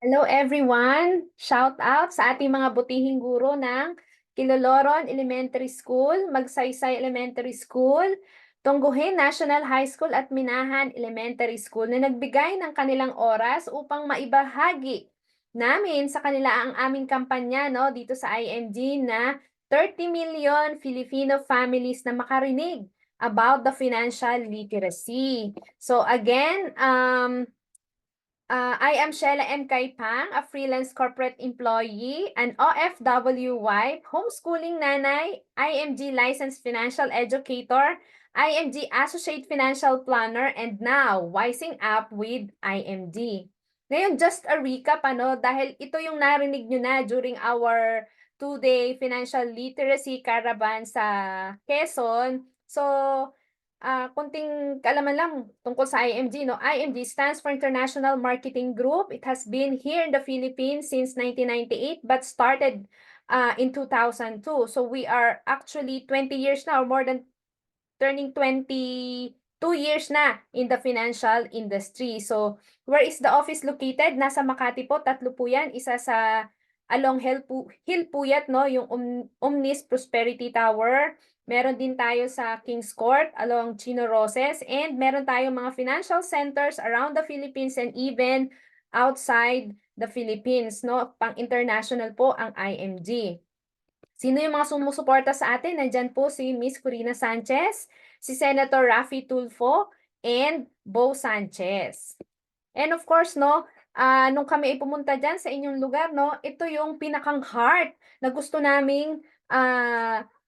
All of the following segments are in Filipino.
Hello everyone! Shout out sa ating mga butihing guro ng Kiloloron Elementary School, Magsaysay Elementary School, Tungguhin National High School at Minahan Elementary School na nagbigay ng kanilang oras upang maibahagi namin sa kanila ang aming kampanya dito sa IMG na 30 million Filipino families na makarinig about the financial literacy. So again, I am Sheila M. Kaipang, a freelance corporate employee, an OFW wife, homeschooling nanay, IMG licensed financial educator, IMG associate financial planner, and now wising up with IMG. Ngayon, just a recap, dahil ito yung narinig nyo na during our two-day financial literacy caravan sa Quezon. So, kunting kaalaman lang tungkol sa IMG, no? IMG stands for International Marketing Group. It has been here in the Philippines since 1998 but started in 2002. So we are actually 20 years now, or more than turning 22 years na in the financial industry. So where is the office located? Nasa Makati po, tatlo po yan. Isa sa along Hilpuyat, no? Yung Omnis Prosperity Tower. Meron din tayo sa Kings Court along Chino Roses, and meron tayong mga financial centers around the Philippines and even outside the Philippines, no? Pang-international po ang IMG. Sino yung mga sumusuporta sa atin? Nandyan po si Miss Corina Sanchez, si Senator Raffy Tulfo, and Bo Sanchez. And of course, nung kami pumunta dyan sa inyong lugar, ito yung pinakang heart na gusto naming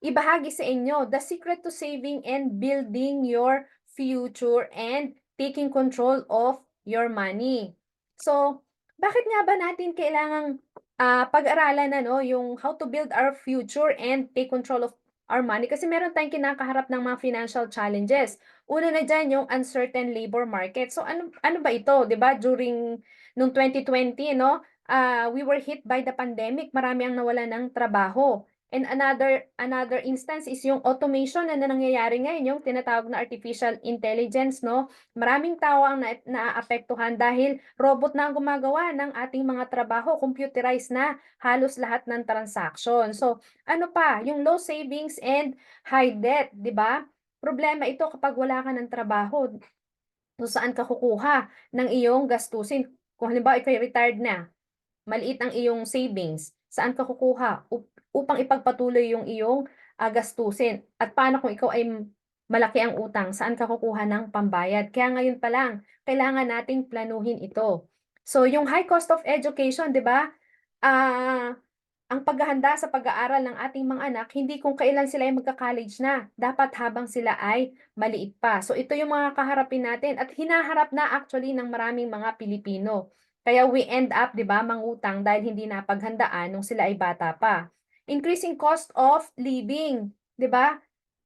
ibahagi sa inyo. The secret to saving and building your future and taking control of your money. So, bakit nga ba natin kailangang pag-aralan yung how to build our future and take control of our money? Kasi meron tayong kinakaharap ng mga financial challenges. Una na dyan yung uncertain labor market. So ano ba ito, 'di ba? During nung 2020, we were hit by the pandemic. Marami ang nawalan ng trabaho. And another instance is yung automation na nangyayari ngayon, yung tinatawag na artificial intelligence, no? Maraming tao ang naaapektuhan dahil robot na ang gumagawa ng ating mga trabaho, computerized na halos lahat ng transaction. So, ano pa, yung low savings and high debt, 'di ba? Problema ito kapag wala ka ng trabaho. So, saan ka kukuha ng iyong gastusin? Kung halimbawa ikaw retired na, maliit ang iyong savings, saan ka kukuha upang ipagpatuloy yung iyong gastusin? At paano kung ikaw ay malaki ang utang, saan ka kukuha ng pambayad? Kaya ngayon pa lang, kailangan nating planuhin ito. So, yung high cost of education, 'di ba? Ah, ang paghahanda sa pag-aaral ng ating mga anak, hindi kung kailan sila ay magka-college na. Dapat habang sila ay maliit pa. So ito yung mga kaharapin natin at hinaharap na actually ng maraming mga Pilipino. Kaya we end up, 'di ba, mangutang dahil hindi napaghandaan nung sila ay bata pa. Increasing cost of living, 'di ba?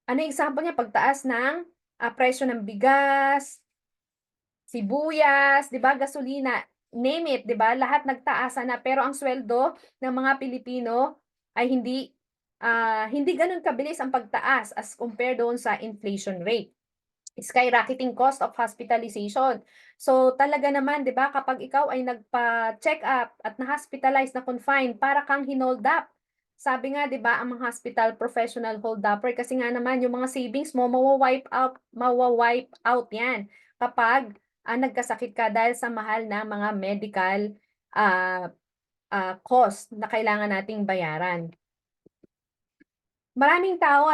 Ano yung example niya? Pagtaas ng presyo ng bigas, sibuyas, 'di ba, gasolina, name it, 'di ba? Lahat nagtaasa na, pero ang sweldo ng mga Pilipino ay hindi ganoon kabilis ang pagtaas as compared doon sa inflation rate. Skyrocketing cost of hospitalization. So talaga naman, 'di ba, kapag ikaw ay nagpa-check up at na-hospitalize, na confined, para kang hinold up. Sabi nga, 'di ba, ang mga hospital professional hold upper kasi nga naman yung mga savings mo mawa-wipe out 'yan kapag nagkasakit ka dahil sa mahal na mga medical ah, cost na kailangan nating bayaran. Maraming tao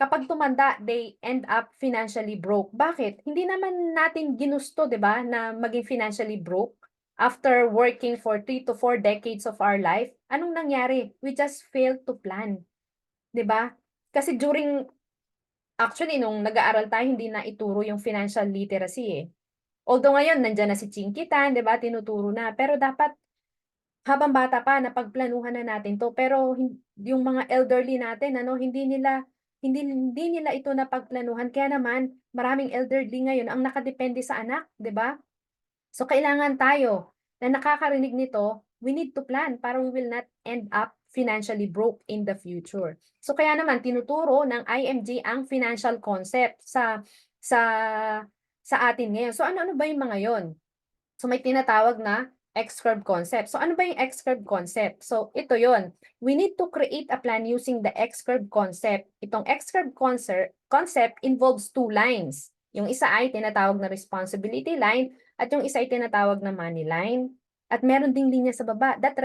kapag tumanda, they end up financially broke. Bakit? Hindi naman natin ginusto, 'di ba, na maging financially broke after working for 3 to 4 decades of our life. Anong nangyari? We just failed to plan, 'di ba? Kasi actually nung nag-aaral tayo, hindi na ituro yung financial literacy eh. Although ngayon nandiyan na si Chinkitan, 'di ba, tinuturo na. Pero dapat habang bata pa napagplanuhan na natin 'to, pero yung mga elderly natin hindi nila ito napagplanuhan, kaya naman maraming elderly ngayon ang nakadepende sa anak, 'di ba? So kailangan tayo na nakakarinig nito, we need to plan para we will not end up financially broke in the future. So kaya naman tinuturo ng IMG ang financial concept sa sa atin ngayon. So ano-ano ba yung mga 'yon? So may tinatawag na X-curve concept. So ano ba yung X-curve concept? So ito yon. We need to create a plan using the X-curve concept. Itong X-curve concept involves two lines. Yung isa ay tinatawag na responsibility line at yung isa ay tinatawag na money line. At meron ding linya sa baba that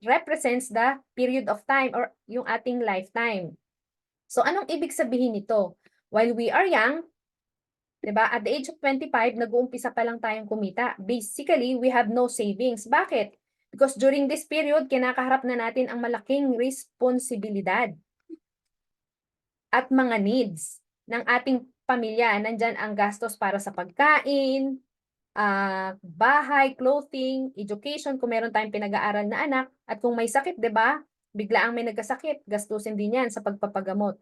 represents the period of time or yung ating lifetime. So anong ibig sabihin nito? While we are young, 'di ba? At the age of 25, nag-uumpisa pa lang tayong kumita. Basically, we have no savings. Bakit? Because during this period, kinakaharap na natin ang malaking responsibilidad at mga needs ng ating pamilya. Nandyan ang gastos para sa pagkain, bahay, clothing, education, kung meron tayong pinag-aaral na anak, at kung may sakit, 'di ba? Bigla ang may nagkasakit, gastusin din 'yan sa pagpapagamot.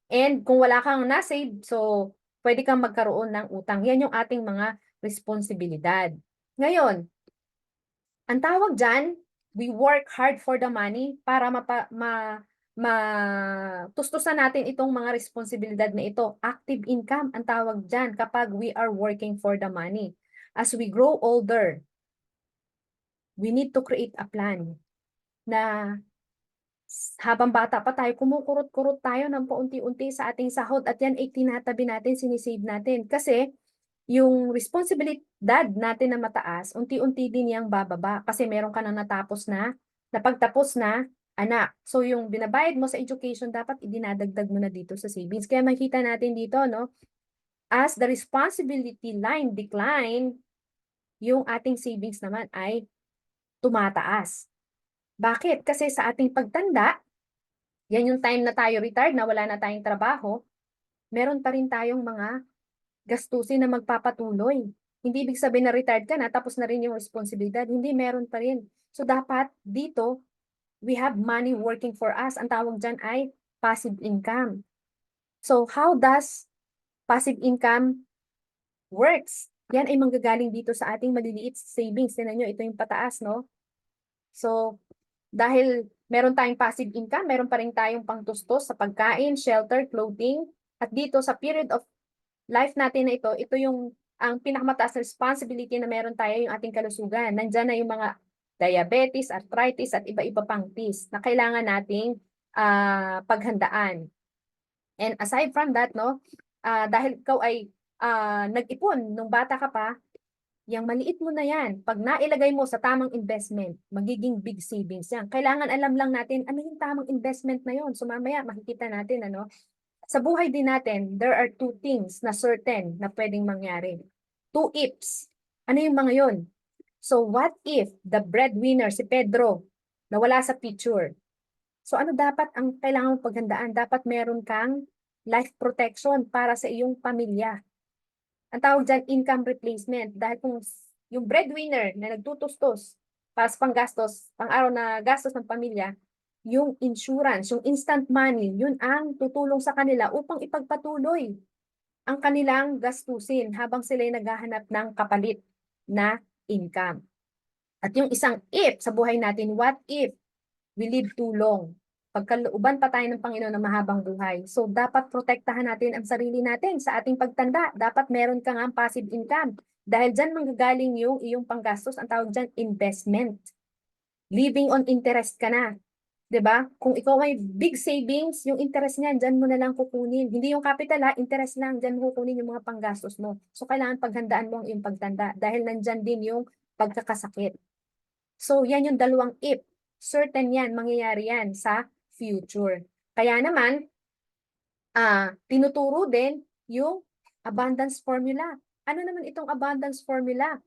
And kung wala kang na-save, so pwede kang magkaroon ng utang. Yan yung ating mga responsibilidad. Ngayon, ang tawag diyan, we work hard for the money para matustusan natin itong mga responsibilidad na ito. Active income ang tawag diyan kapag we are working for the money. As we grow older, we need to create a plan na habang bata pa tayo, kumukurot-kurot tayo ng paunti-unti sa ating sahod at yan ay tinatabi natin, sinisave natin. Kasi yung responsibilidad natin na mataas, unti-unti din yang bababa kasi meron ka nang napagtapos na anak. So yung binabayad mo sa education, dapat idinadagdag mo na dito sa savings. Kaya makita natin dito, no, as the responsibility line decline, yung ating savings naman ay tumataas. Bakit? Kasi sa ating pagtanda, yan yung time na tayo retired, na wala na tayong trabaho, meron pa rin tayong mga gastusin na magpapatuloy. Hindi ibig sabihin na retired ka na, tapos na rin yung responsibilidad. Hindi, meron pa rin. So dapat dito, we have money working for us. Ang tawag dyan ay passive income. So how does passive income works? Yan ay manggagaling dito sa ating maliliit savings. Tingnan nyo, ito yung pataas, no? So, dahil meron tayong passive income, meron pa rin tayong pangtustos sa pagkain, shelter, clothing. At dito sa period of life natin na ito yung ang pinakamataas na responsibility na meron tayo, yung ating kalusugan. Nandyan na yung mga diabetes, arthritis, at iba-iba pang tis na kailangan nating paghandaan. And aside from that, no, dahil ikaw ay nag-ipon nung bata ka pa, yang maliit mo na yan, pag nailagay mo sa tamang investment, magiging big savings yan. Kailangan alam lang natin, ano yung tamang investment na yon. So mamaya makikita natin, ano, sa buhay din natin, there are two things na certain na pwedeng mangyari. Two ifs. Ano yung mga yon? So what if the breadwinner, si Pedro, nawala sa picture? So ano dapat ang kailangan mong paghandaan? Dapat meron kang life protection para sa iyong pamilya. Ang tawag dyan, income replacement. Dahil kung yung breadwinner na nagtutustos para sa panggastos, pang-araw na gastos ng pamilya, yung insurance, yung instant money, yun ang tutulong sa kanila upang ipagpatuloy ang kanilang gastusin habang sila'y naghahanap ng kapalit na income. At yung isang if sa buhay natin, what if we live too long? Pagkalooban pa tayo ng Panginoon ng mahabang buhay. So, dapat protektahan natin ang sarili natin sa ating pagtanda. Dapat meron kang ang passive income. Dahil dyan manggagaling yung iyong panggastos, ang tawag dyan, investment. Living on interest ka na. 'Di ba? Kung ikaw ay big savings, yung interest niyan, dyan mo na lang kukunin. Hindi yung capital ha, interest lang, dyan mo kukunin yung mga panggastos mo. So, kailangan paghandaan mo ang iyong pagtanda dahil nandyan din yung pagkakasakit. So, yan yung dalawang if. Certain yan, mangyayari yan sa future. Kaya naman, tinuturo din yung abundance formula. Ano naman itong abundance formula?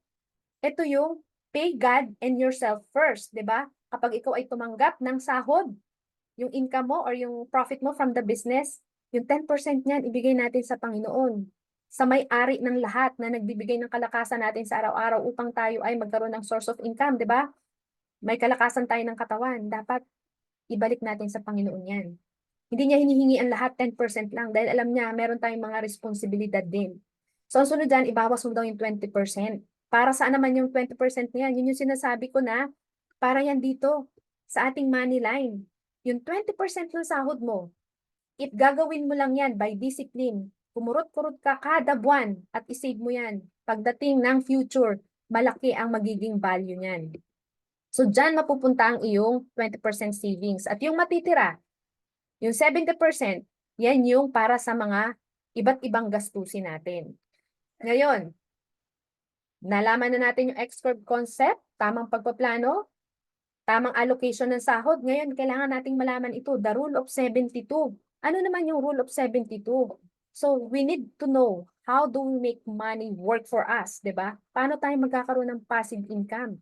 Ito yung pay God and yourself first, 'di ba? Kapag ikaw ay tumanggap ng sahod, yung income mo or yung profit mo from the business, yung 10% niyan ibigay natin sa Panginoon. Sa may-ari ng lahat na nagbibigay ng kalakasan natin sa araw-araw upang tayo ay magkaroon ng source of income, 'di ba? May kalakasan tayo ng katawan, dapat ibalik natin sa Panginoon 'yan. Hindi niya hinihingi ang lahat, 10% lang dahil alam niya meron tayong mga responsibilidad din. So ang sunod dyan, ibawas mo daw yung 20%. Para saan naman yung 20% na yan? Yun yung sinasabi ko na para yan dito sa ating money line. Yung 20% ng sahod mo, if gagawin mo lang yan by discipline, kumurot-kurot ka kada buwan at isave mo yan. Pagdating ng future, malaki ang magiging value niyan. So, dyan mapupunta ang iyong 20% savings. At yung matitira, yung 70%, yan yung para sa mga iba't ibang gastusin natin. Ngayon, nalaman na natin yung X-curve concept, tamang pagpaplano, tamang allocation ng sahod. Ngayon, kailangan nating malaman ito, the rule of 72. Ano naman yung rule of 72? So, we need to know how do we make money work for us, di ba? Paano tayo magkakaroon ng passive income?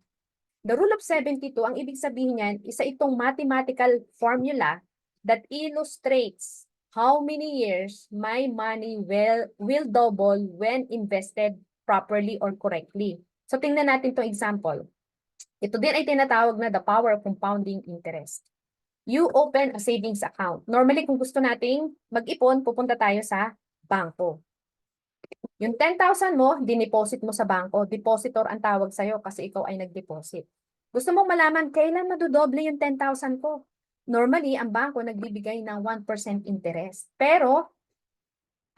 The rule of 72, ang ibig sabihin niyan, isa itong mathematical formula that illustrates how many years my money will double when invested properly or correctly. So, tingnan natin itong example. Ito din ay tinatawag na the power of compounding interest. You open a savings account. Normally, kung gusto nating mag-ipon, pupunta tayo sa bangko. Yung 10,000 mo, dineposit mo sa bangko. Depositor ang tawag sa'yo kasi ikaw ay nag-deposit. Gusto mong malaman, kailan madodoble yung 10,000 ko? Normally, ang bangko nagbibigay ng 1% interest. Pero,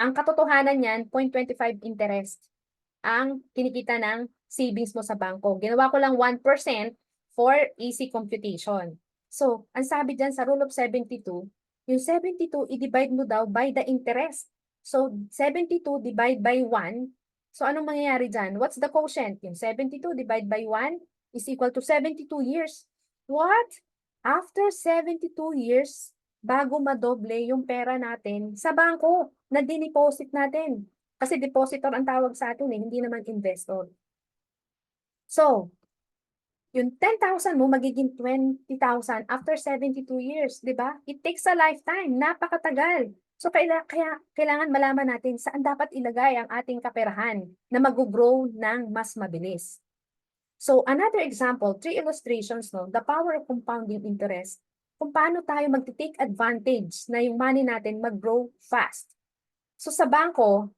ang katotohanan niyan, 0.25 interest ang kinikita ng savings mo sa bangko. Ginawa ko lang 1% for easy computation. So, ang sabi dyan sa rule of 72, yung 72, i-divide mo daw by the interest. So, 72 divide by 1. So, anong mangyayari dyan? What's the quotient? Yung 72 divide by 1 is equal to 72 years. What? After 72 years, bago madoble yung pera natin sa bangko na diniposit natin. Kasi depositor ang tawag sa atin hindi naman investor. So, yung 10,000 mo magiging 20,000 after 72 years, di ba? It takes a lifetime, napakatagal. So, kailangan malaman natin saan dapat ilagay ang ating kaperahan na mag-grow ng mas mabilis. So, another example, 3 illustrations, no? The power of compounding interest. Kung paano tayo mag-take advantage na yung money natin mag-grow fast. So, sa bangko,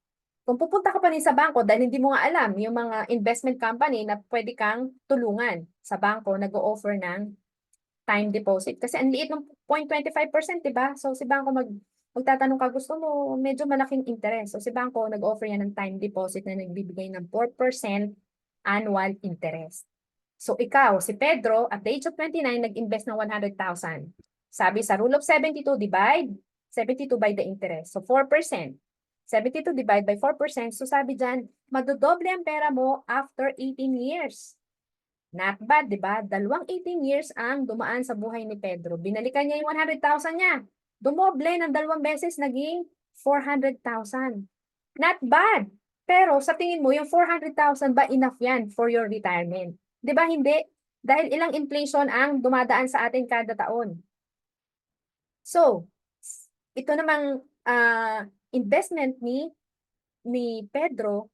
kung pupunta ka pa rin sa bangko dahil hindi mo nga alam yung mga investment company na pwede kang tulungan sa bangko, nag-o-offer ng time deposit. Kasi ang liit ng 0.25%, di ba? So si bangko magtatanong ka, gusto mo medyo malaking interest. So si bangko nag-offer yan ng time deposit na nagbibigay ng 4% annual interest. So ikaw, si Pedro, at the age of 29, nag-invest ng 100,000. Sabi sa rule of 72, divide 72 by the interest. So 4%. 72 divide by 4%. So sabi dyan, madodoble ang pera mo after 18 years. Not bad, di ba? Dalawang 18 years ang dumaan sa buhay ni Pedro. Binalikan niya yung 100,000 niya. Dumoble ng 2 beses, naging 400,000. Not bad. Pero sa tingin mo, yung 400,000 ba enough yan for your retirement? Di ba hindi? Dahil ilang inflation ang dumadaan sa atin kada taon. So, ito namang investment ni Pedro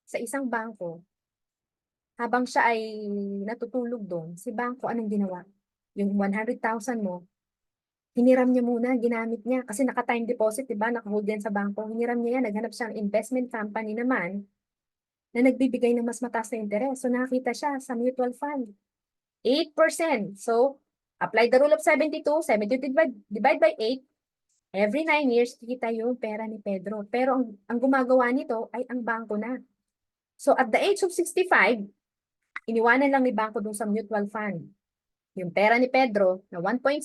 sa isang bangko, habang siya ay natutulog doon, si bangko anong ginawa? Yung 100,000 mo, hiniram niya muna, ginamit niya, kasi naka-time deposit, diba? Naka-hold yan sa bangko. Hiniram niya yan, naghanap siya ng investment company naman na nagbibigay ng mas mataas na interes. So, nakakita siya sa mutual fund. 8%. So, apply the rule of 72, 72 divide by 8, every 9 years, kikita yung pera ni Pedro. Pero ang gumagawa nito ay ang bangko na. So at the age of 65, iniwanan lang ni bangko dun sa mutual fund. Yung pera ni Pedro na 1.6,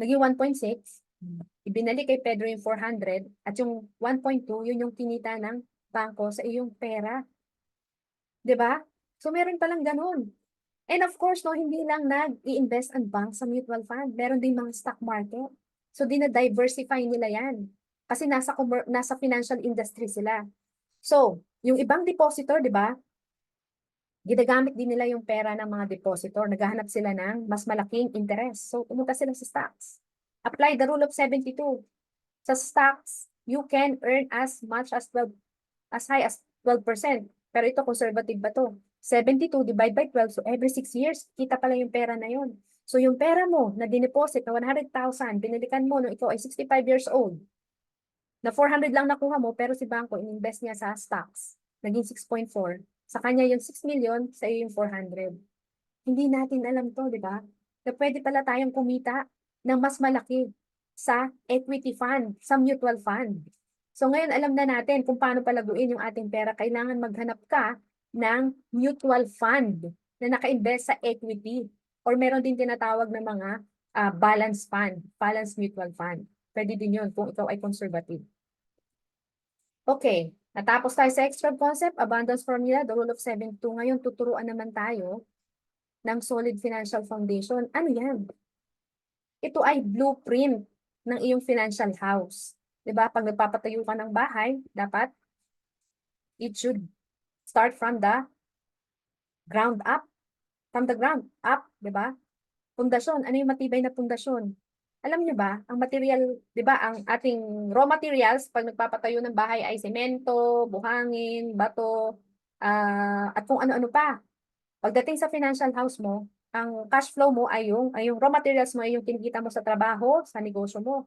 naging 1.6, ibinalik kay Pedro yung 400, at yung 1.2, yun yung kinita ng bangko sa iyong pera. 'Di ba? So meron palang ganun. And of course, no, hindi lang nag-i-invest ang bank sa mutual fund. Meron din mga stock market. So, dina-diversify nila yan. Kasi nasa financial industry sila. So, yung ibang depositor, di ba, ginagamit din nila yung pera ng mga depositor. Naghahanap sila ng mas malaking interest. So, pumunta sila sa stocks. Apply the rule of 72. Sa stocks, you can earn as much as high as 12%. Pero ito, conservative ba to? 72 divide by 12. So, every 6 years, kita pala yung pera na yun. So, yung pera mo na dineposit na 100,000, binilikan mo nung ikaw ay 65 years old, na 400 lang nakuha mo, pero si bangko, in-invest niya sa stocks. Naging 6.4. Sa kanya yung 6 million, sa iyo yung 400. Hindi natin alam to, di ba? Na pwede pala tayong kumita ng mas malaki sa equity fund, sa mutual fund. So ngayon alam na natin kung paano palaguin yung ating pera. Kailangan maghanap ka ng mutual fund na naka-invest sa equity or meron din tinatawag na mga balance fund, balance mutual fund. Pwede din yun kung ikaw ay conservative. Okay, natapos tayo sa extra concept, abundance formula, the rule of 72. Ngayon tuturuan naman tayo ng solid financial foundation. Ano yan? Ito ay blueprint ng iyong financial house. 'Di ba? Pag nagpapatayo ka ng bahay, dapat it should start from the ground up. From the ground up, 'di ba? Pundasyon, ano yung matibay na pundasyon? Alam niyo ba, ang material, 'di ba, ang ating raw materials pag nagpapatayo ng bahay ay semento, buhangin, bato, at kung ano-ano pa. Pagdating sa financial house mo, ang cash flow mo ay yung raw materials mo ay yung kinikita mo sa trabaho, sa negosyo mo,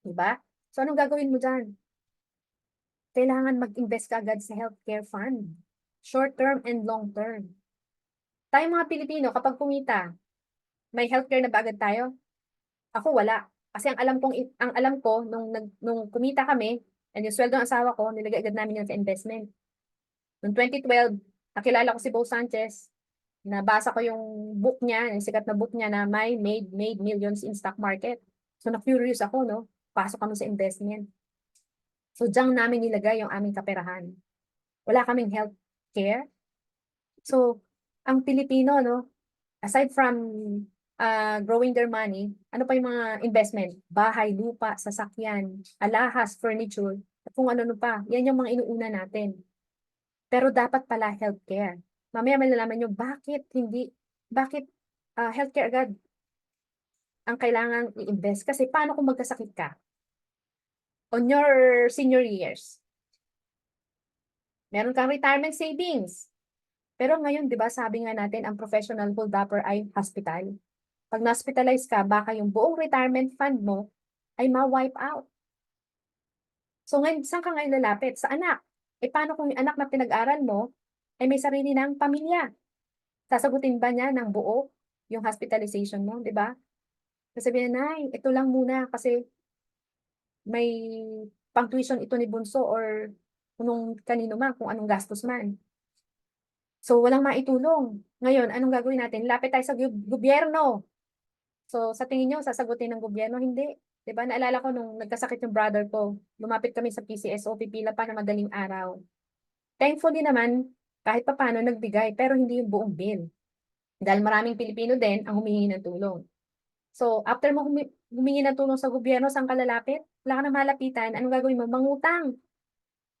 'di ba? So anong gagawin mo diyan? Kailangan mag-invest ka agad sa healthcare fund. Short term and long term. Tayong mga Pilipino, kapag kumita, may healthcare na ba agad tayo? Ako wala. Kasi ang alam ko nung kumita kami, and yung sweldo ng asawa ko, nilagay agad namin yun sa investment. Noong 2012, nakilala ko si Bo Sanchez, nabasa ko yung book niya, yung sikat na book niya na made millions in stock market. So na-curious ako, no? Pasok kami sa investment. So diyan namin nilagay yung aming kaperahan. Wala kaming health care. So, ang Pilipino, no, aside from growing their money, ano pa yung mga investment? Bahay, lupa, sasakyan, alahas, furniture, at kung ano pa. Yan yung mga inuuna natin. Pero dapat pala healthcare. Mamaya malalaman nyo, bakit healthcare agad ang kailangan i-invest? Kasi paano kung magkasakit ka? On your senior years, meron kang retirement savings. Pero ngayon, di ba, sabi nga natin, ang professional holdupper ay hospital. Pag na-hospitalize ka, baka yung buong retirement fund mo ay ma-wipe out. So ngayon, saan ka ngayon lalapit? Sa anak. Paano kung yung anak na pinag-aral mo ay may sarili ng pamilya? Sasagutin ba niya ng buo yung hospitalization mo, di ba? Sasabihin na, Nay, ito lang muna kasi may pang-tuition ito ni Bunso or kung kanino man, kung anong gastos man. So, walang maitulong. Ngayon, anong gagawin natin? Lapit tayo sa gobyerno. So, sa tingin nyo, sasagutin ng gobyerno? Hindi. Diba? Naalala ko nung nagkasakit yung brother ko, lumapit kami sa PCSO, pipila pa na madaling araw. Thankfully naman, kahit pa paano nagbigay, pero hindi yung buong bill. Dahil maraming Pilipino din ang humingi ng tulong. So, after mo humingi ng tulong sa gobyerno, saan ka lalapit? Wala ka na malapitan. Anong gagawin mo? Mangutang.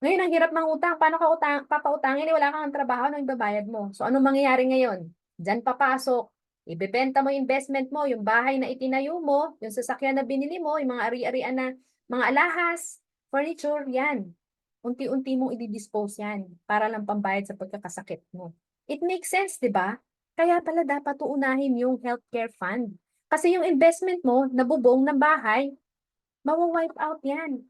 Ngayon, ang hirap mangutang. Paano ka papautangin? Wala kang trabaho, ano yung babayad mo? So, anong mangyayari ngayon? Diyan papasok. Ibebenta mo yung investment mo, yung bahay na itinayo mo, yung sasakyan na binili mo, yung mga ari-arian na mga alahas, furniture, yan. Unti-unti mong i-dispose yan para lang pambayad sa pagkakasakit mo. It makes sense, di ba? Kaya pala dapat uunahin yung healthcare fund. Kasi yung investment mo, nabubong ng bahay, mawa-wipe out yan.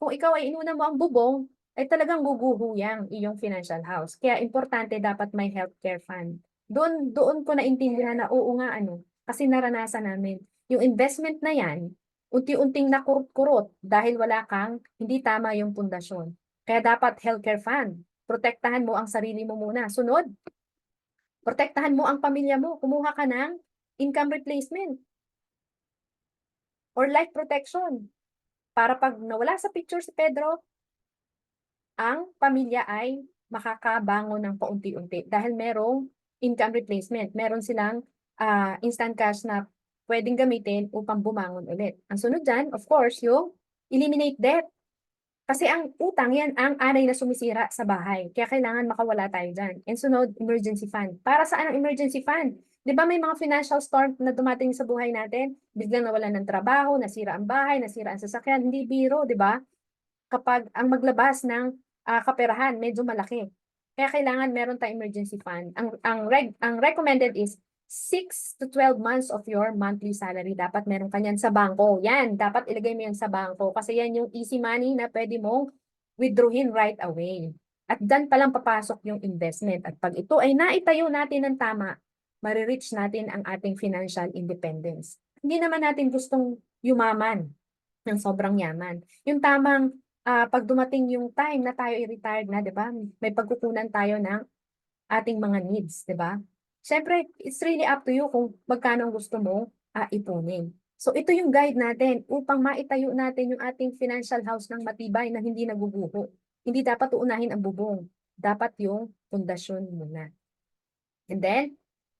Kung ikaw ay inuna mo ang bubong, ay talagang guguhuyang iyong financial house. Kaya importante dapat may healthcare fund. Doon ko naintindihan na oo nga kasi naranasan namin. Yung investment na yan, unti-unting nakurot-kurot dahil hindi tama yung pundasyon. Kaya dapat healthcare fund. Protektahan mo ang sarili mo muna. Sunod, protektahan mo ang pamilya mo. Kumuha ka ng income replacement or life protection. Para pag nawala sa picture si Pedro, ang pamilya ay makakabangon ng paunti-unti dahil merong income replacement. Meron silang instant cash na pwedeng gamitin upang bumangon ulit. Ang sunod dyan, of course, yung eliminate debt. Kasi ang utang yan ang anay na sumisira sa bahay. Kaya kailangan makawala tayo dyan. And sunod, emergency fund. Para saan ang emergency fund? Di ba may mga financial storm na dumating sa buhay natin? Biglang nawalan ng trabaho, nasira ang bahay, nasira ang sasakyan. Hindi biro, di ba? Kapag ang maglabas ng kaperahan, medyo malaki. Kaya kailangan meron tayong emergency fund. Ang recommended is 6 to 12 months of your monthly salary. Dapat meron ka yan sa bangko. Yan, dapat ilagay mo yan sa bangko. Kasi yan yung easy money na pwede mong withdrawin right away. At dyan palang papasok yung investment. At pag ito ay naitayo natin ng tama, marireach natin ang ating financial independence. Hindi naman natin gustong yumaman ng sobrang yaman. Yung tamang pag dumating yung time na tayo i-retired na, 'di ba? May pagkukunan tayo ng ating mga needs, 'di ba? Siyempre, it's really up to you kung magkano ang gusto mo ipunin. So ito yung guide natin upang maitayo natin yung ating financial house ng matibay na hindi naguguho. Hindi dapat uunahin ang bubong. Dapat yung pundasyon muna. And then,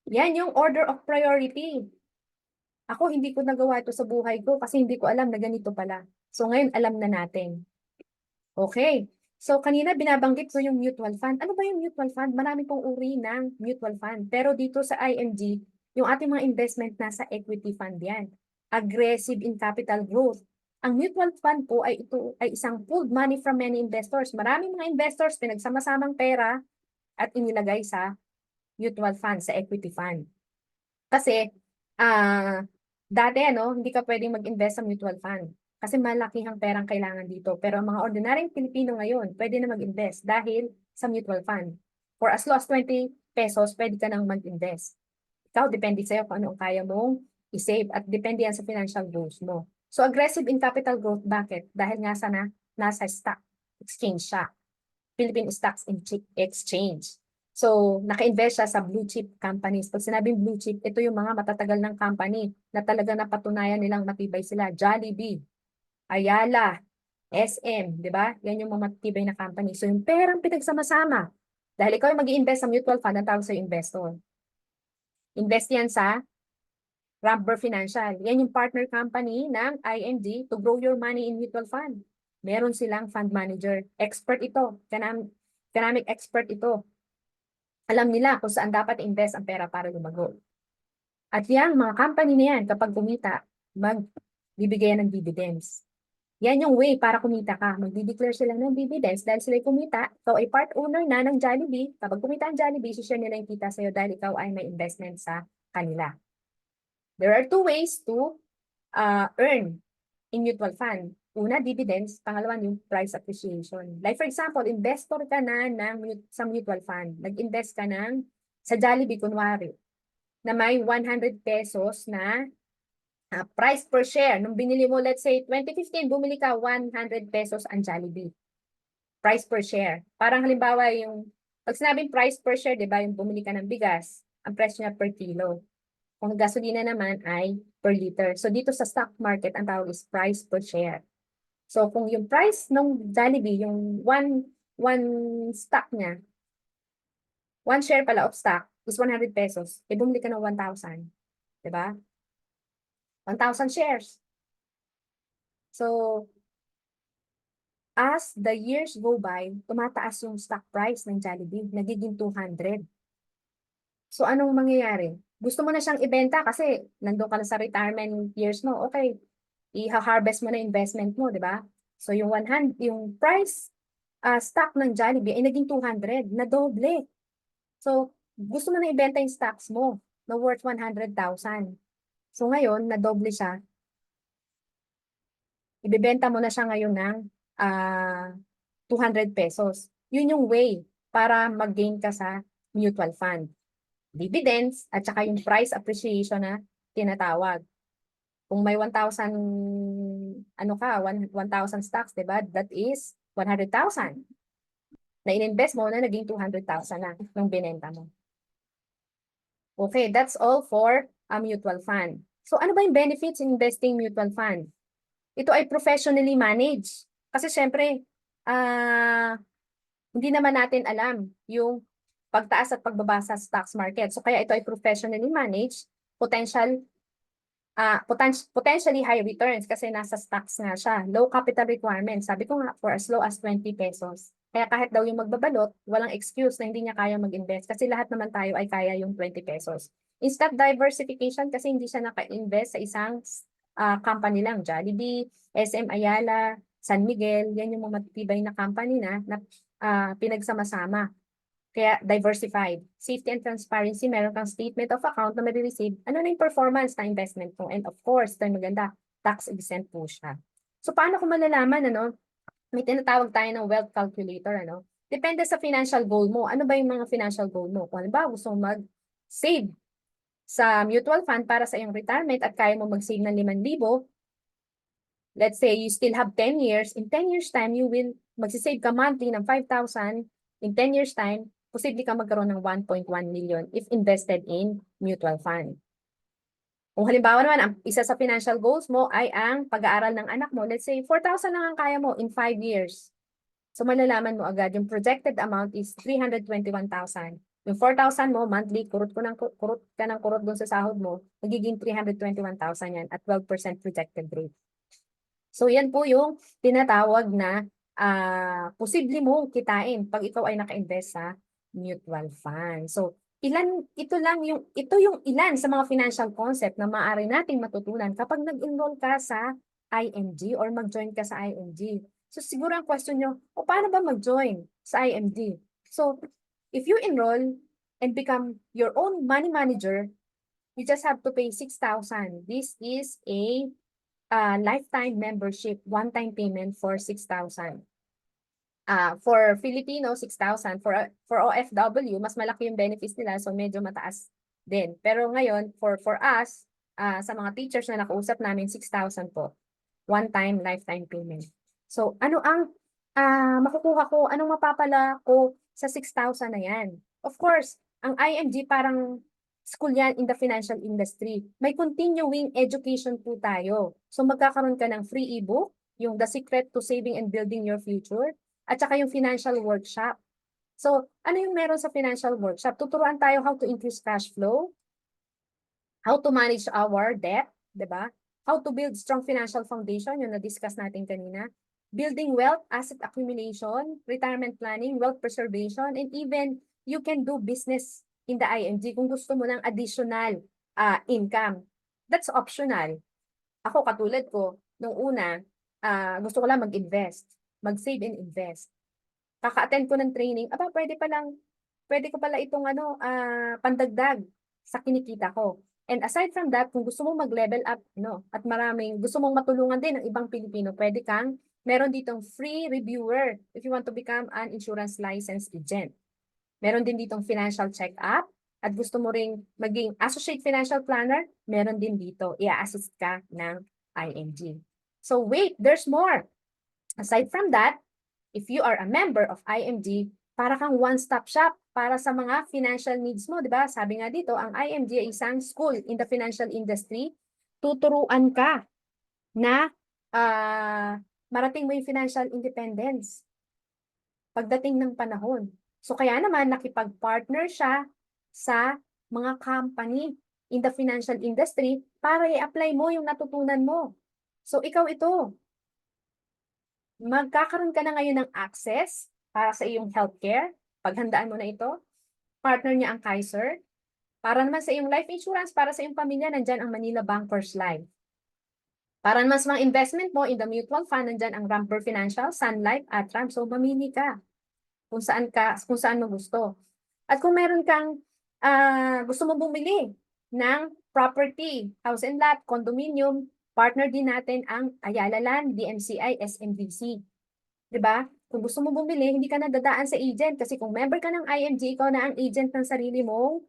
yan yung order of priority. Ako, hindi ko nagawa ito sa buhay ko kasi hindi ko alam na ganito pala. So ngayon, alam na natin. Okay. So kanina binabanggit ko yung mutual fund. Ano ba yung mutual fund? Marami pong uri ng mutual fund. Pero dito sa IMG, yung ating mga investment nasa equity fund yan. Aggressive in capital growth. Ang mutual fund po ay ito ay isang pooled money from many investors. Maraming mga investors pinagsama-samang pera at inilagay sa mutual fund, sa equity fund. Kasi dati hindi ka pwedeng mag-invest sa mutual fund. Kasi malakihang perang kailangan dito. Pero ang mga ordinaryong Pilipino ngayon, pwede na mag-invest dahil sa mutual fund. For as low as 20 pesos, pwede ka nang mag-invest. Ikaw, depende sa'yo kung ano ang kaya mong i-save at depende yan sa financial goals mo. So aggressive in capital growth, bakit? Dahil nga nasa stock exchange siya. Philippine Stocks Exchange. So, naka-invest siya sa blue chip companies. Pag sinabing blue chip, ito yung mga matatagal ng company na talaga napatunayan nilang matibay sila. Jollibee, Ayala, SM, di ba? Yan yung mga matibay na company. So, yung perang pinagsama-sama. Dahil ikaw yung mag-i-invest sa mutual fund, ang tawag sa investor. Invest yan sa Rubber Financial. Yan yung partner company ng IMG to grow your money in mutual fund. Meron silang fund manager. Expert ito. Economic expert ito. Alam nila kung saan dapat invest ang pera para lumago. At yan, mga company na yan, kapag kumita, magbibigay ng dividends. Yan yung way para kumita ka. Magdi-declare sila ng dividends dahil sila kumita. Ikaw ay part owner na ng Jollibee. Kapag kumita ang Jollibee, share nila yung kita sa'yo dahil ikaw ay may investment sa kanila. There are two ways to earn in mutual fund. Una, dividends. Pangalawa, yung price appreciation. Like for example, investor ka na sa mutual fund. Nag-invest ka sa Jollibee, kunwari, na may 100 pesos na price per share. Nung binili mo, let's say, 2015, bumili ka 100 pesos ang Jollibee. Price per share. Parang halimbawa pag sinabing price per share, di ba, yung bumili ka ng bigas, ang presyo niya per kilo. Kung gasolina naman ay per liter. So dito sa stock market, ang tawag is price per share. So kung yung price ng Jollibee, yung one stock niya, one share pala of stock is 100 pesos, e bumili ka ng 1,000. Diba? 1,000 shares. So, as the years go by, tumataas yung stock price ng Jollibee, nagiging 200. So anong mangyayari? Gusto mo na siyang ibenta kasi nandun ka na sa retirement years mo. Okay, i-harvest mo na investment mo, di ba? So yung yung price stock ng Jollibee ay naging 200, na doble. So gusto mo na ibenta yung stocks mo na worth 100,000. So ngayon, na doble siya. Ibebenta mo na siya ngayon ng 200 pesos. Yun yung way para mag-gain ka sa mutual fund. Dividends at saka yung price appreciation na tinatawag. Kung may 1,000 1,000 stocks, 'di ba? That is 100,000. Na ininvest mo na naging 200,000 na nung binenta mo. Okay, that's all for a mutual fund. So ano ba yung benefits in investing mutual fund? Ito ay professionally managed. Kasi syempre, hindi naman natin alam yung pagtaas at pagbaba sa stocks market. So kaya ito ay professionally managed, potentially high returns kasi nasa stocks nga siya. Low capital requirements. Sabi ko nga, for as low as 20 pesos. Kaya kahit daw yung magbabalot, walang excuse na hindi niya kaya mag-invest kasi lahat naman tayo ay kaya yung 20 pesos. Instant diversification kasi hindi siya naka-invest sa isang company lang. Jollibee, SM Ayala, San Miguel, yan yung mga matitibay na company na pinagsama-sama. Kaya diversified. Safety and transparency, meron kang statement of account na may-receive. Ano na yung performance na investment mo? And of course, ito yung maganda, tax exempt po siya. So paano ko malalaman, may tinatawag tayo ng wealth calculator, Depende sa financial goal mo. Ano ba yung mga financial goal mo? Kung halimbawa, gusto mo mag-save sa mutual fund para sa iyong retirement at kaya mo mag-save ng 5,000, let's say you still have 10 years, in 10 years time, you will magsisave ka monthly ng 5,000. In 10 years time, posible ka magkaroon ng 1.1 million if invested in mutual fund. Kung halimbawa naman, ang isa sa financial goals mo ay ang pag-aaral ng anak mo, let's say 4,000 lang ang kaya mo in 5 years. So malalaman mo agad, yung projected amount is 321,000. Yung 4,000 mo, monthly, kurot ka ng kurot dun sa sahod mo, magiging 321,000 yan at 12% projected rate. So yan po yung tinatawag na posible mong kitain pag ikaw ay naka-invest sa mutual fund. So ito yung ilan sa mga financial concept na maaari nating matutunan kapag nag-enroll ka sa IMG or mag-join ka sa IMG. So siguro ang question nyo, paano ba mag-join sa IMG? So if you enroll and become your own money manager, you just have to pay 6,000. This is a lifetime membership, one-time payment for 6,000. For Filipino, 6,000. For OFW, mas malaki yung benefits nila, so medyo mataas din. Pero ngayon, for us, sa mga teachers na nakausap namin, 6,000 po. One-time, lifetime payment. So, ano ang makukuha ko? Anong mapapala ko sa 6,000 na yan? Of course, ang IMG parang school yan in the financial industry. May continuing education po tayo. So, magkakaroon ka ng free ebook, yung The Secret to Saving and Building Your Future, at saka yung financial workshop. So, ano yung meron sa financial workshop? Tuturuan tayo how to increase cash flow, how to manage our debt, di ba? How to build strong financial foundation, yung na-discuss natin kanina. Building wealth, asset accumulation, retirement planning, wealth preservation, and even you can do business in the IMG kung gusto mo ng additional income. That's optional. Ako, katulad ko, nung una, gusto ko lang mag-invest, mag-save and invest. Kaka-attend ko ng training, pwede ko pala itong pandagdag sa kinikita ko. And aside from that, kung gusto mong mag-level up, at gusto mong matulungan din ng ibang Pilipino, meron ditong free reviewer if you want to become an insurance licensed agent. Meron din ditong financial check-up, at gusto mo ring maging associate financial planner, meron din dito. I-assist ka ng IMG. So wait, there's more. Aside from that, if you are a member of IMG, para kang one-stop shop para sa mga financial needs mo, di ba? Sabi nga dito, ang IMG ay isang school in the financial industry. Tuturuan ka na marating mo yung financial independence pagdating ng panahon. So kaya naman nakipag-partner siya sa mga company in the financial industry para i-apply mo yung natutunan mo. So ikaw ito, magkakaroon ka na ngayon ng access para sa iyong healthcare. Paghandaan mo na ito. Partner niya ang Kaiser. Para naman sa iyong life insurance, para sa iyong pamilya, nandyan ang Manila Bankers Life. Para naman sa mga investment mo in the mutual fund, nandyan ang Ramper Financial, Sun Life, Atram. So mamili ka kung saan mo gusto. At kung meron kang gusto mo bumili ng property, house and lot, condominium, partner din natin ang Ayala Land, DMCI, SMBC. Diba? Kung gusto mo bumili, hindi ka na dadaan sa agent kasi kung member ka ng IMG, ikaw na ang agent ng sarili mong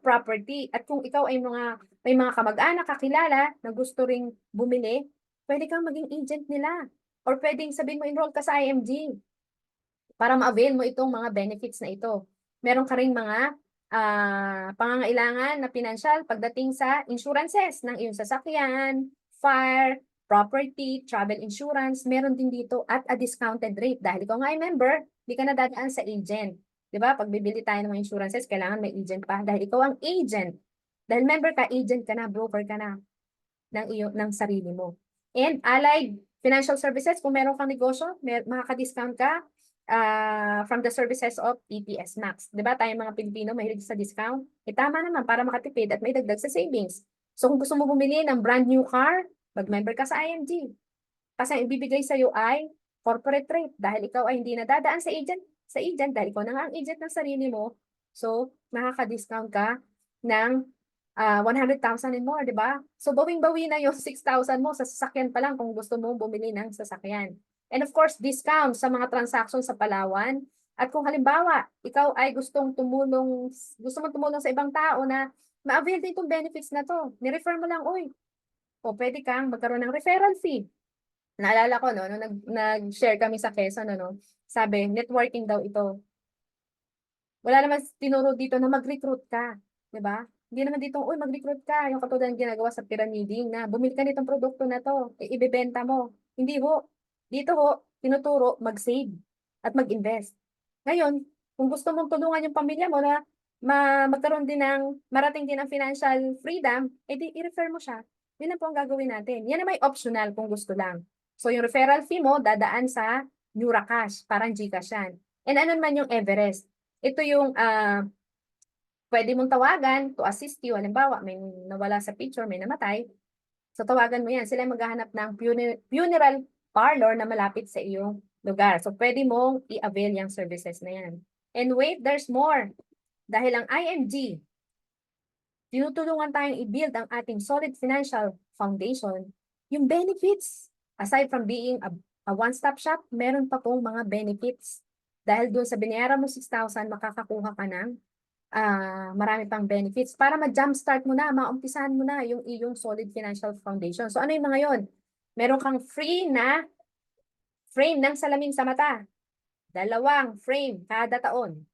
property. At kung ikaw ay may mga kamag-anak, kakilala na gusto ring bumili, pwede kang maging agent nila. Or pwedeng sabihin mo, enroll ka sa IMG para ma-avail mo itong mga benefits na ito. Meron ka ring mga pangangailangan na pinansyal pagdating sa insurances ng iyong sasakyan, fire, property, travel insurance, meron din dito at a discounted rate. Dahil ikaw nga ay member, di ka na dadaan sa agent. Di ba? Pag bibili tayo ng mga insurances, kailangan may agent pa. Dahil ikaw ang agent. Dahil member ka, agent ka na, broker ka na ng sarili mo. And allied financial services, kung meron kang negosyo, makaka-discount ka from the services of EPS Max. Di ba tayo mga Pilipino mahilig sa discount? Tama naman para makatipid at may dagdag sa savings. So kung gusto mo bumili ng brand new car, mag-member ka sa IMG. Kasi ang ibibigay sa iyo ay corporate rate dahil ikaw ay hindi nadadaan sa agent dahil ikaw na nga ang agent ng sarili mo. So makaka-discount ka ng 100,000 and more, di ba? So bawing-bawi na yung 6,000 mo sa sasakyan pa lang kung gusto mo bumili ng sasakyan. And of course, discount sa mga transactions sa Palawan. At kung halimbawa, ikaw ay gusto mong tumulong sa ibang tao na ma-avail din itong benefits na to, ni-refer mo lang, o pwede kang magkaroon ng referral fee. Naalala ko 'no, nung nag-share kami sa Quezon ano, sabi networking daw ito. Wala naman tinuro dito na mag-recruit ka, 'di ba? Hindi naman dito, "Uy, mag-recruit ka," yung katulad ng ginagawa sa pyramiding na, "Bumili ka nitong produkto na 'to, ibebenta mo." Hindi ho. Dito ho, tinuturo mag-save at mag-invest. Ngayon, kung gusto mong tulungan yung pamilya mo na magkaroon din ng marating din ang financial freedom, eh di i-refer mo siya. Yun lang po ang gagawin natin. Yan naman ay optional kung gusto lang. So yung referral fee mo dadaan sa Nuracash, parang GCash yan. And ano naman yung Everest? Ito yung pwede mong tawagan to assist you. Halimbawa, may nawala sa picture, may namatay. So tawagan mo yan. Sila yung maghahanap ng funeral parlor na malapit sa iyong lugar. So pwede mong i-avail yung services na yan. And wait, there's more. Dahil ang IMG, tinutulungan tayong i-build ang ating solid financial foundation, yung benefits, aside from being a one-stop shop, meron pa pong mga benefits. Dahil doon sa binayaran mo 6,000, makakakuha ka ng marami pang benefits para ma-jumpstart mo na, maumpisahan mo na yung iyong solid financial foundation. So ano yung mga yon? Meron kang free na frame ng salamin sa mata. 2 frame kada taon.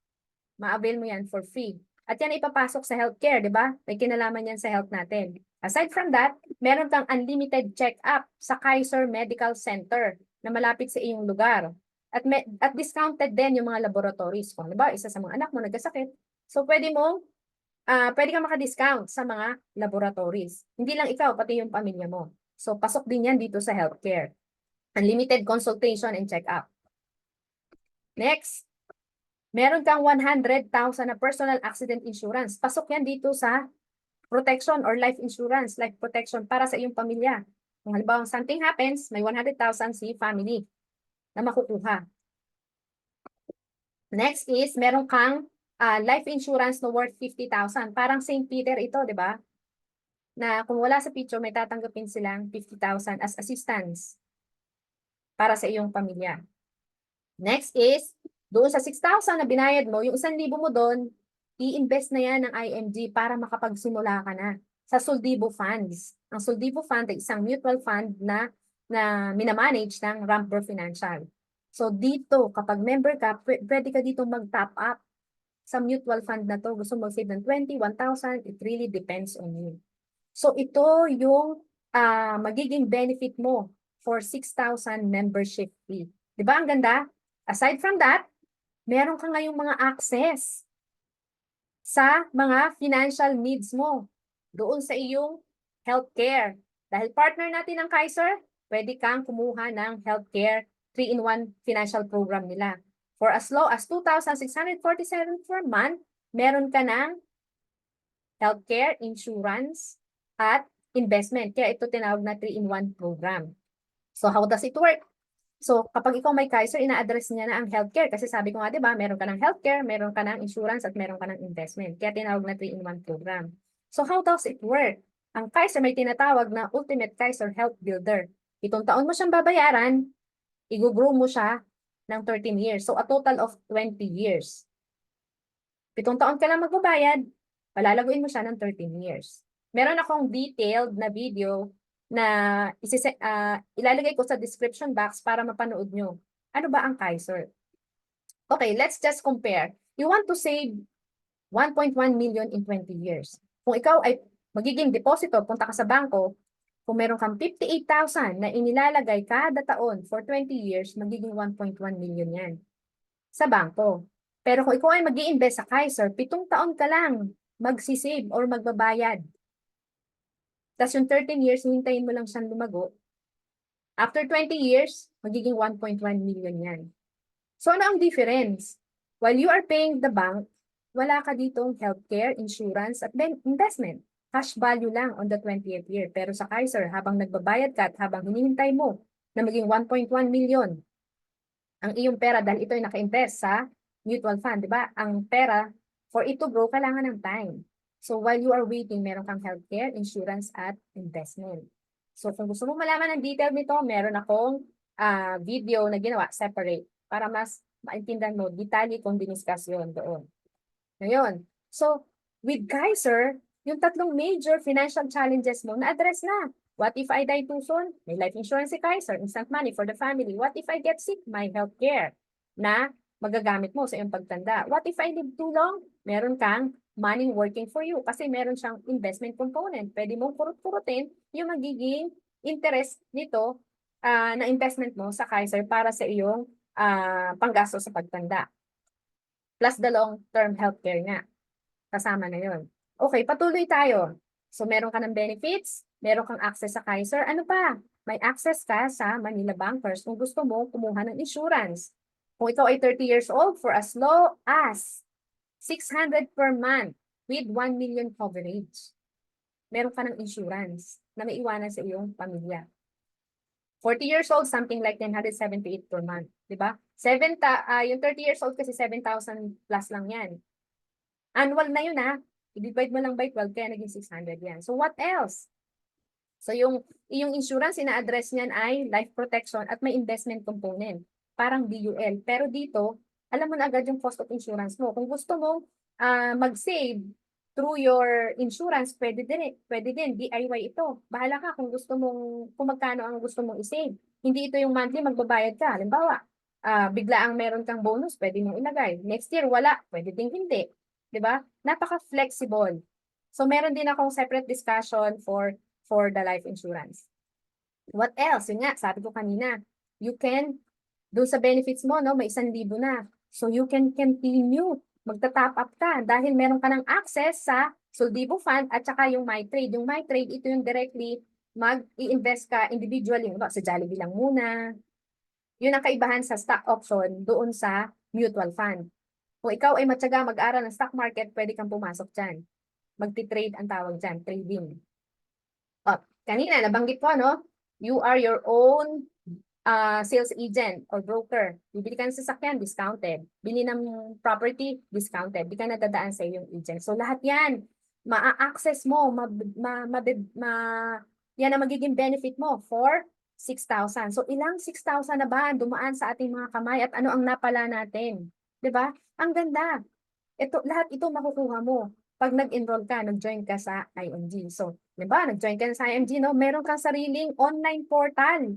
Ma-avail mo yan for free. At yan ipapasok sa healthcare, di ba? May kinalaman yan sa health natin. Aside from that, meron kang unlimited check-up sa Kaiser Medical Center na malapit sa iyong lugar. At discounted din yung mga laboratories. Kung ba, isa sa mga anak mo nagkasakit, so pwede kang maka-discount sa mga laboratories. Hindi lang ikaw, pati yung pamilya mo. So pasok din yan dito sa healthcare. Unlimited consultation and check-up. Next, meron kang 100,000 na personal accident insurance. Pasok yan dito sa protection or life insurance, life protection para sa iyong pamilya. Kung halimbawa something happens, may 100,000 si family na makukuha. Next is, meron kang life insurance na worth 50,000. Parang St. Peter ito, di ba? Na kung wala sa picture, may tatanggapin silang 50,000 as assistance para sa iyong pamilya. Next is, doon sa 6,000 na binayad mo, yung 1,000 mo doon, i-invest na yan ng IMG para makapagsimula ka na sa Soldivo Funds. Ang Soldivo Fund ay isang mutual fund na minamanage ng Rampro Financial. So dito, kapag member ka, pwede ka dito mag-top up sa mutual fund na to. Gusto mo save ng 20, 1,000, it really depends on you. So ito yung magiging benefit mo for 6,000 membership fee. Di ba ang ganda? Aside from that, meron ka ngayong mga access sa mga financial needs mo doon sa iyong healthcare. Dahil partner natin ng Kaiser, pwede kang kumuha ng healthcare 3-in-1 financial program nila. For as low as 2,647 per month, meron ka ng healthcare, insurance, at investment. Kaya ito tinawag na 3-in-1 program. So how does it work? So kapag ikaw may Kaiser, ina-address niya na ang healthcare. Kasi sabi ko nga, di ba, meron ka ng healthcare, meron ka ng insurance, at meron ka ng investment. Kaya tinawag na 3-in-1 program. So how does it work? Ang Kaiser may tinatawag na Ultimate Kaiser Health Builder. 7 taon mo siyang babayaran, i-grow mo siya ng 13 years. So a total of 20 years. 7 taon ka lang magbabayad, palalaguin mo siya ng 13 years. Meron akong detailed na video na ilalagay ko sa description box para mapanood nyo. Ano ba ang Kaiser? Okay, let's just compare. You want to save 1.1 million in 20 years. Kung ikaw ay magiging deposito, punta ka sa bangko, kung meron kang 58,000 na inilalagay kada taon for 20 years, magiging 1.1 million yan sa bangko. Pero kung ikaw ay mag-i-invest sa Kaiser, 7 taon ka lang magsisave or magbabayad. Tapos yung 13 years, hintayin mo lang siyang lumago. After 20 years, magiging 1.1 million yan. So ano ang difference? While you are paying the bank, wala ka ditong healthcare, insurance, at investment. Cash value lang on the 20th year. Pero sa Kaiser, habang nagbabayad ka at habang hinihintay mo na maging 1.1 million ang iyong pera dahil ito ay naka-invest sa mutual fund, di ba? Ang pera, for it to grow, kailangan ng time. So while you are waiting, meron kang healthcare, insurance, at investment. So kung gusto mo malaman ng detail nito, meron akong video na ginawa separate para mas maintindihan mo, detalye kung diniscuss yun doon. Ngayon, so with Kaiser, yung 3 major financial challenges mo na-address na. What if I die too soon? May life insurance si Kaiser, instant money for the family. What if I get sick? May healthcare na magagamit mo sa iyong pagtanda. What if I live too long? Meron kang money working for you kasi meron siyang investment component. Pwede mong kurut-kurutin yung magiging interest nito na investment mo sa Kaiser para sa iyong panggasto sa pagtanda. Plus the long-term healthcare nga. Kasama na yun. Okay, patuloy tayo. So, meron ka ng benefits, meron kang access sa Kaiser. Ano pa? May access ka sa Manila Bankers kung gusto mo kumuha ng insurance. Kung ikaw ay 30 years old, for as low as 600 per month with 1 million coverage. Meron ka ng insurance na maiwanan sa iyong pamilya. 40 years old, something like 978 per month. Diba? Yung 30 years old kasi 7,000 plus lang yan. Annual na yun i-divide mo lang by 12 kaya naging 600 yan. So what else? So yung insurance, ina-address niyan ay life protection at may investment component. Parang BUL. Pero dito, alam mo na agad yung cost of insurance mo. Kung gusto mo mag-save through your insurance, pwede din. DIY ito. Bahala ka kung magkano ang gusto mong i-save. Hindi ito yung monthly magbabayad ka. Halimbawa, bigla ang meron kang bonus, pwede mong ilagay. Next year, wala. Pwede ding hindi. Diba? Napaka-flexible. So, meron din akong separate discussion for the life insurance. What else? Yun nga, sabi ko kanina, you can, doon sa benefits mo, no, may 1,000 na. So, you can continue. Magta-top up ka dahil meron ka ng access sa Soldibo Fund at saka yung MyTrade. Yung MyTrade, ito yung directly mag-i-invest ka individually. Sa Jollibee lang muna. Yun ang kaibahan sa stock option doon sa mutual fund. Kung ikaw ay matyaga mag-aral ng stock market, pwede kang pumasok dyan. Magti-trade ang tawag dyan, trading. Kanina, nabanggit ko, no? You are your own sales agent or broker. Bibili ka ng sasakyan, discounted. Bili ng property, discounted. Di ka nadadaan sa iyong agent. So, lahat yan, ma-access mo, yan ang magiging benefit mo for 6,000. So, ilang 6,000 na ba dumaan sa ating mga kamay at ano ang napala natin? Diba? Ang ganda. Lahat ito makukuha mo pag nag-enroll ka, nag-join ka sa IMG. So, diba, nag-join ka sa IMG, no? Meron kang sariling online portal.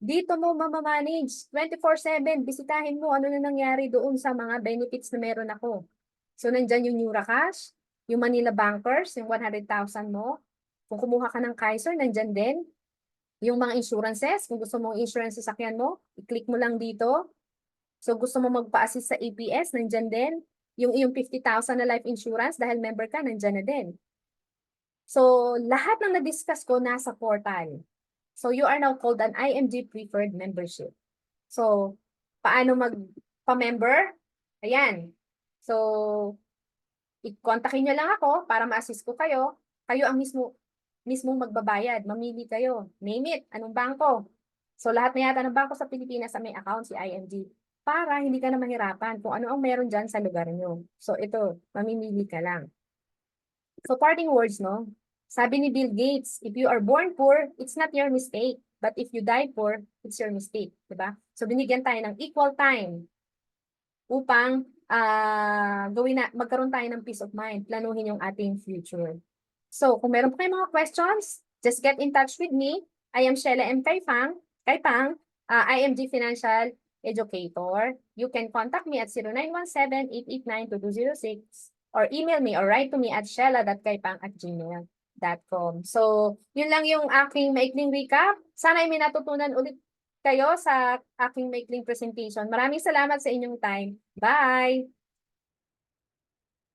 Dito mo mamamanage 24/7. Bisitahin mo ano na nangyari doon sa mga benefits na meron ako. So, nandyan yung Nuracash, yung Manila Bankers, yung 100,000 mo. Kung kumuha ka ng Kaiser, nandyan din. Yung mga insurances, kung gusto mong insurance sa sakyan mo, i-click mo lang dito. So, gusto mo magpa-assist sa APS, nandyan din. Yung 50,000 na life insurance, dahil member ka, nandyan na din. So, lahat ng na-discuss ko nasa portal. So, you are now called an IMG Preferred Membership. So, paano magpa-member? Ayan. So, i-contactin nyo lang ako para ma-assist ko kayo. Kayo ang mismong magbabayad. Mamili kayo. Name it. Anong bangko? So, lahat na yata ng bangko sa Pilipinas sa may account si IMG. Para hindi ka na mahirapan kung ano ang meron dyan sa lugar nyo. So, ito, mamimili ka lang. So, parting words, no? Sabi ni Bill Gates, if you are born poor, it's not your mistake. But if you die poor, it's your mistake. Diba? So, binigyan tayo ng equal time upang magkaroon tayo ng peace of mind, planuhin yung ating future. So, kung meron po kayong mga questions, just get in touch with me. I am Sheila M. Kaipang, IMG Financial Educator. You can contact me at 0917-889-2206 or email me or write to me at sheila.kaipang@gmail.com. So, yun lang yung aking maikling recap. Sana ay may natutunan ulit kayo sa aking maikling presentation. Maraming salamat sa inyong time. Bye!